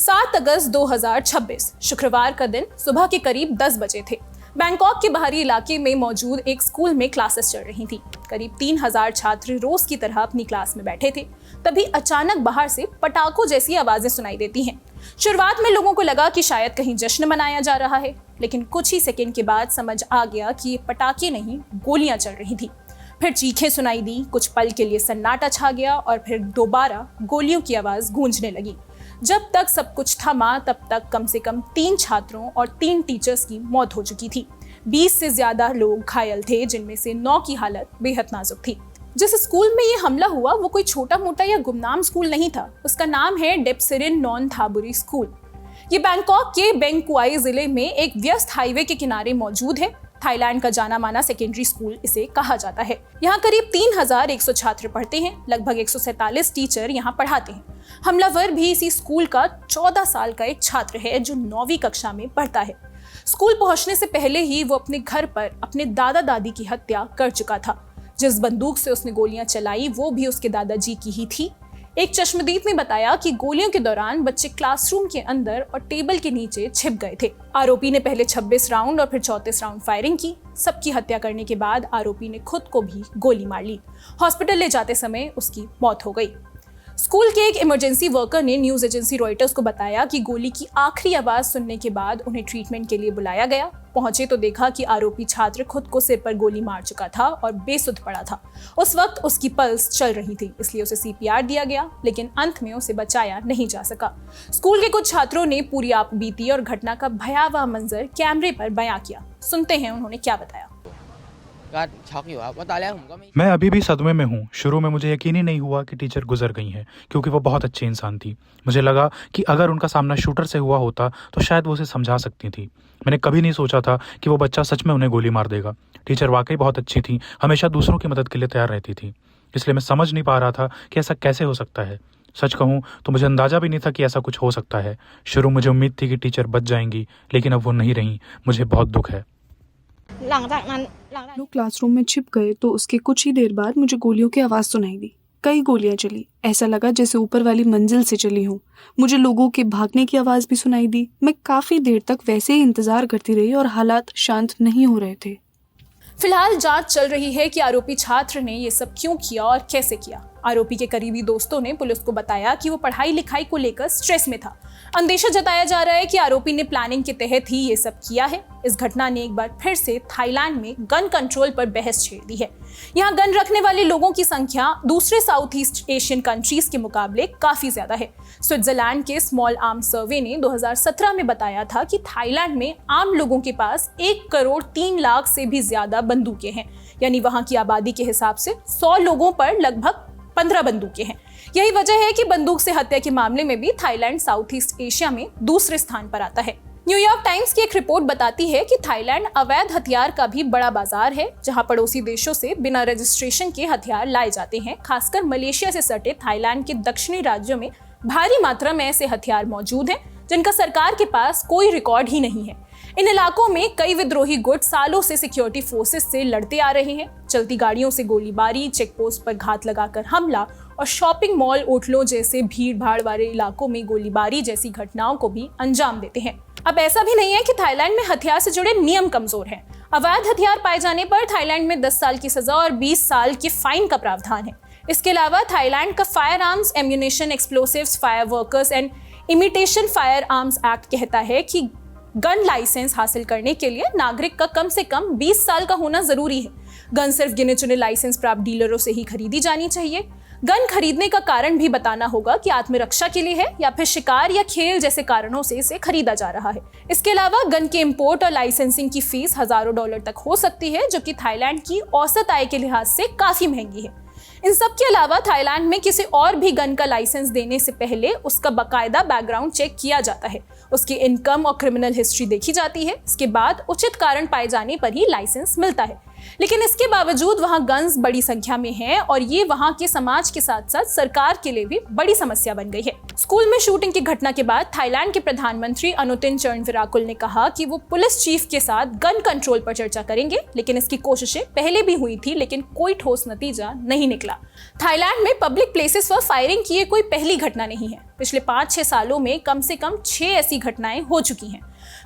7 अगस्त 2026 शुक्रवार का दिन सुबह के करीब 10 बजे थे। बैंकॉक के बाहरी इलाके में मौजूद एक स्कूल में क्लासेस चल रही थी। करीब 3000 छात्र रोज की तरह अपनी क्लास में बैठे थे। तभी अचानक बाहर से पटाखों जैसी आवाजें सुनाई देती हैं। शुरुआत में लोगों को लगा कि शायद कहीं जश्न मनाया जा रहा है, लेकिन कुछ ही सेकंड के बाद समझ आ गया कि ये पटाखे नहीं, गोलियां चल रही थी। फिर चीखें सुनाई दी, कुछ पल के लिए सन्नाटा छा गया और फिर दोबारा गोलियों की आवाज गूंजने लगी। जब तक सब कुछ थमा तब तक कम से कम 3 छात्रों और 3 टीचर्स की मौत हो चुकी थी। 20 से ज्यादा लोग घायल थे, जिनमें से 9 की हालत बेहद नाजुक थी। जिस स्कूल में ये हमला हुआ वो कोई छोटा मोटा या गुमनाम स्कूल नहीं था। उसका नाम है डेप्सिरिन नॉन थाबुरी स्कूल। ये बैंकॉक के बेंगकुआई जिले में एक व्यस्त हाईवे के किनारे मौजूद है। थाईलैंड का जाना माना सेकेंडरी स्कूल इसे कहा जाता है। यहाँ करीब 3100 छात्र पढ़ते हैं। लगभग 147 टीचर यहाँ पढ़ाते हैं। हमलावर भी इसी स्कूल का 14 साल का एक छात्र है जो 9वीं कक्षा में पढ़ता है। स्कूल पहुंचने से पहले ही वो अपने घर पर अपने दादा दादी की हत्या कर चुका था। जिस बंदूक से उसने गोलियां चलाई वो भी उसके दादाजी की ही थी। एक चश्मदीद ने बताया कि गोलियों के दौरान बच्चे क्लासरूम के अंदर और टेबल के नीचे छिप गए थे। आरोपी ने पहले 26 राउंड और फिर 34 राउंड फायरिंग की। सबकी हत्या करने के बाद आरोपी ने खुद को भी गोली मार ली। हॉस्पिटल ले जाते समय उसकी मौत हो गई। स्कूल के एक इमरजेंसी वर्कर ने न्यूज एजेंसी रॉयटर्स को बताया कि गोली की आखिरी आवाज सुनने के बाद उन्हें ट्रीटमेंट के लिए बुलाया गया। पहुंचे तो देखा कि आरोपी छात्र खुद को सिर पर गोली मार चुका था और बेसुध पड़ा था। उस वक्त उसकी पल्स चल रही थी, इसलिए उसे CPR दिया गया, लेकिन अंत में उसे बचाया नहीं जा सका। स्कूल के कुछ छात्रों ने पूरी आपबीती और घटना का भयावह मंजर कैमरे पर बयां किया। सुनते हैं उन्होंने क्या बताया। मैं अभी भी सदमे में हूँ। शुरू में मुझे यकीन ही नहीं हुआ कि टीचर गुजर गई हैं, क्योंकि वो बहुत अच्छी इंसान थी। मुझे लगा कि अगर उनका सामना शूटर से हुआ होता तो शायद वो उसे समझा सकती थी। मैंने कभी नहीं सोचा था कि वो बच्चा सच में उन्हें गोली मार देगा। टीचर वाकई बहुत अच्छी थी, हमेशा दूसरों की मदद के लिए तैयार रहती थी। इसलिए मैं समझ नहीं पा रहा था कि ऐसा कैसे हो सकता है। सच कहूँ तो मुझे अंदाजा भी नहीं था कि ऐसा कुछ हो सकता है। शुरू मुझे उम्मीद थी कि टीचर बच जाएंगी, लेकिन अब वो नहीं रहीं। मुझे बहुत दुख है। लोग क्लासरूम में छिप गए तो उसके कुछ ही देर बाद मुझे गोलियों की आवाज़ सुनाई दी। कई गोलियां चली, ऐसा लगा जैसे ऊपर वाली मंजिल से चली हूँ। मुझे लोगों के भागने की आवाज़ भी सुनाई दी। मैं काफ़ी देर तक वैसे ही इंतज़ार करती रही और हालात शांत नहीं हो रहे थे। फिलहाल जांच चल रही है कि आरोपी छात्र ने ये सब क्यों किया और कैसे किया। आरोपी के करीबी दोस्तों ने पुलिस को बताया कि वो पढ़ाई लिखाई को लेकर स्ट्रेस में था। अंदेशा जताया जा रहा है कि आरोपी ने प्लानिंग के तहत ही ये सब किया है। इस घटना ने एक बार फिर से थाईलैंड में गन कंट्रोल पर बहस छेड़ दी है। यहाँ गन रखने वाले लोगों की संख्या दूसरे साउथ ईस्ट एशियन कंट्रीज के मुकाबले काफी ज्यादा है। स्विट्जरलैंड के स्मॉल आर्म्स सर्वे ने 2017 में बताया था कि थाईलैंड में आम लोगों के पास 1 करोड़ 3 लाख से भी ज्यादा बंदूकें हैं। यानी वहां की आबादी के हिसाब से 100 लोगों पर लगभग 15 बंदूकें हैं। यही वजह है कि बंदूक से हत्या के मामले में भी थाईलैंड साउथ ईस्ट एशिया में दूसरे स्थान पर आता है। न्यूयॉर्क टाइम्स की एक रिपोर्ट बताती है कि थाईलैंड अवैध हथियार का भी बड़ा बाजार है, जहां पड़ोसी देशों से बिना रजिस्ट्रेशन के हथियार लाए जाते हैं। खासकर मलेशिया से सटे थाईलैंड के दक्षिणी राज्यों में भारी मात्रा में ऐसे हथियार मौजूद हैं जिनका सरकार के पास कोई रिकॉर्ड ही नहीं है। इन इलाकों में कई विद्रोही गुट सालों से सिक्योरिटी फोर्सेस से लड़ते आ रहे हैं। चलती गाड़ियों से गोलीबारी, चेक पोस्ट पर घात लगाकर हमला और शॉपिंग मॉल, होटलों जैसे भीड़ भाड़ वाले इलाकों में गोलीबारी जैसी घटनाओं को भी अंजाम देते हैं। अब ऐसा भी नहीं है कि थाईलैंड में हथियार से जुड़े नियम कमजोर हैं। अवैध हथियार पाए जाने पर थाईलैंड में 10 साल की सजा और 20 साल के फाइन का प्रावधान है। इसके अलावा थाईलैंड का fire arms, ammunition, explosives, fire workers and imitation fire arms act कहता है कि गन लाइसेंस हासिल करने के लिए नागरिक का कम से कम 20 साल का होना जरूरी है। गन सिर्फ गिने चुने लाइसेंस प्राप्त डीलरों से ही खरीदी जानी चाहिए। गन खरीदने का कारण भी बताना होगा कि आत्मरक्षा के लिए है या फिर शिकार या खेल जैसे कारणों से इसे खरीदा जा रहा है। इसके अलावा गन के इंपोर्ट और लाइसेंसिंग की फीस हजारों डॉलर तक हो सकती है, जो कि थाईलैंड की औसत आय के लिहाज से काफी महंगी है। इन सब के अलावा थाईलैंड में किसी और भी गन का लाइसेंस देने से पहले उसका बाकायदा बैकग्राउंड चेक किया जाता है। उसकी इनकम और क्रिमिनल हिस्ट्री देखी जाती है। इसके बाद उचित कारण पाए जाने पर ही लाइसेंस मिलता है। लेकिन इसके बावजूद वहां गन्स बड़ी संख्या में हैं और ये वहां के समाज के साथ साथ सरकार के लिए भी बड़ी समस्या बन गई है। स्कूल में शूटिंग की घटना के बाद थाईलैंड के प्रधानमंत्री अनुतिन चरणविराकुल ने कहा कि वो पुलिस चीफ के साथ गन कंट्रोल पर चर्चा करेंगे, लेकिन इसकी कोशिशें पहले भी हुई थी लेकिन कोई ठोस नतीजा नहीं निकला। थाईलैंड में पब्लिक प्लेसेस पर फायरिंग की ये कोई पहली घटना नहीं है। पिछले 5-6 सालों में कम से कम 6 ऐसी घटनाएं हो चुकी हैं।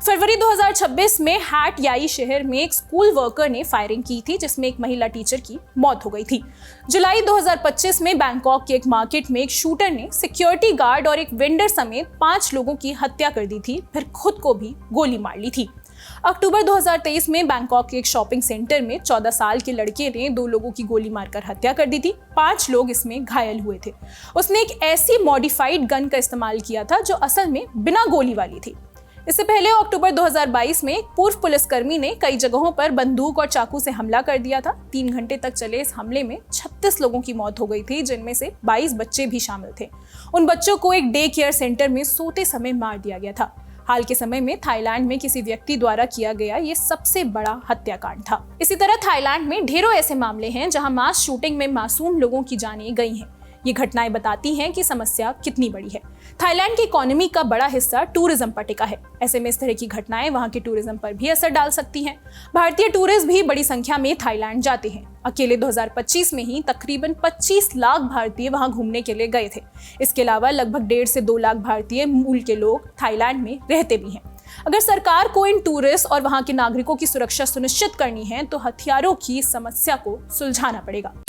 फरवरी 2026 में हैट याई शहर में एक स्कूल वर्कर ने फायरिंग की थी जिसमें एक महिला टीचर की मौत हो गई थी। जुलाई 2025 में बैंकॉक के एक मार्केट में एक शूटर ने सिक्योरिटी गार्ड और एक वेंडर समेत 5 लोगों की हत्या कर दी थी, फिर खुद को भी गोली मार ली थी। अक्टूबर 2023 में बैंकॉक के एक शॉपिंग सेंटर में 14 साल के लड़के ने 2 लोगों की गोली मारकर हत्या कर दी थी। 5 लोग इसमें घायल हुए थे। उसने एक ऐसी मॉडिफाइड गन का इस्तेमाल किया था जो असल में बिना गोली वाली थी। इससे पहले अक्टूबर 2022 में एक पूर्व पुलिसकर्मी ने कई जगहों पर बंदूक और चाकू से हमला कर दिया था। 3 घंटे तक चले इस हमले में 36 लोगों की मौत हो गई थी, जिनमें से 22 बच्चे भी शामिल थे। उन बच्चों को एक डे केयर सेंटर में सोते समय मार दिया गया था। हाल के समय में थाईलैंड में किसी व्यक्ति द्वारा किया गया ये सबसे बड़ा हत्याकांड था। इसी तरह थाईलैंड में ढेरों ऐसे मामले हैं जहां मास शूटिंग में मासूम लोगों की जानें गई हैं। ये घटनाएं बताती हैं कि समस्या कितनी बड़ी है। थाईलैंड की इकोनॉमी का बड़ा हिस्सा टूरिज्म पर टिका है। ऐसे में इस तरह की घटनाएं वहां के टूरिज्म पर भी असर डाल सकती हैं। भारतीय टूरिस्ट भी बड़ी संख्या में थाईलैंड जाते हैं। अकेले 2025 में ही तकरीबन 25 लाख भारतीय वहां घूमने के लिए गए थे। इसके अलावा लगभग 1.5 से 2 लाख भारतीय मूल के लोग थाईलैंड में रहते भी हैं। अगर सरकार को इन टूरिस्ट और वहां के नागरिकों की सुरक्षा सुनिश्चित करनी है तो हथियारों की समस्या को सुलझाना पड़ेगा।